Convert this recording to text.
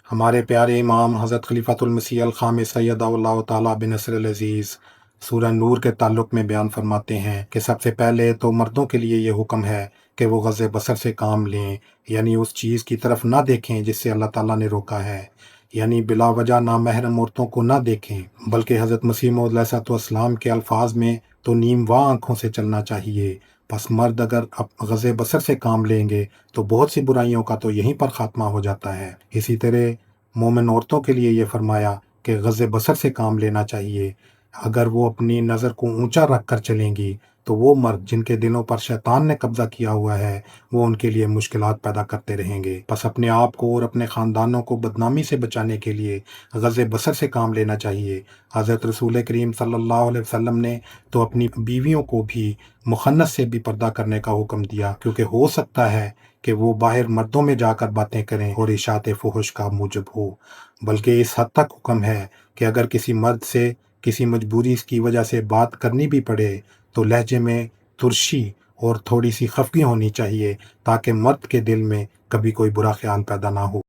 ہمارے پیارے امام حضرت خلیفۃ المسیح الخامس سید اللہ تعالیٰ بن نصر العزیز سورہ نور کے تعلق میں بیان فرماتے ہیں کہ سب سے پہلے تو مردوں کے لیے یہ حکم ہے کہ وہ غض بصر سے کام لیں، یعنی اس چیز کی طرف نہ دیکھیں جس سے اللہ تعالیٰ نے روکا ہے، یعنی بلا وجہ نامحرم عورتوں کو نہ دیکھیں، بلکہ حضرت مسیح موعود علیہ السلام کے الفاظ میں تو نیم واں آنکھوں سے چلنا چاہیے۔ پس مرد اگر غض بصر سے کام لیں گے تو بہت سی برائیوں کا تو یہیں پر خاتمہ ہو جاتا ہے۔ اسی طرح مومن عورتوں کے لیے یہ فرمایا کہ غض بصر سے کام لینا چاہیے۔ اگر وہ اپنی نظر کو اونچا رکھ کر چلیں گی تو وہ مرد جن کے دلوں پر شیطان نے قبضہ کیا ہوا ہے وہ ان کے لیے مشکلات پیدا کرتے رہیں گے۔ پس اپنے آپ کو اور اپنے خاندانوں کو بدنامی سے بچانے کے لیے غض بصر سے کام لینا چاہیے۔ حضرت رسول کریم صلی اللہ علیہ وسلم نے تو اپنی بیویوں کو بھی مخنث سے بھی پردہ کرنے کا حکم دیا، کیونکہ ہو سکتا ہے کہ وہ باہر مردوں میں جا کر باتیں کریں اور اشاعت فحش کا موجب ہو۔ بلکہ اس حد تک حکم ہے کہ اگر کسی مرد سے کسی مجبوری کی وجہ سے بات کرنی بھی پڑے تو لہجے میں ترشی اور تھوڑی سی خفگی ہونی چاہیے، تاکہ مرد کے دل میں کبھی کوئی برا خیال پیدا نہ ہو۔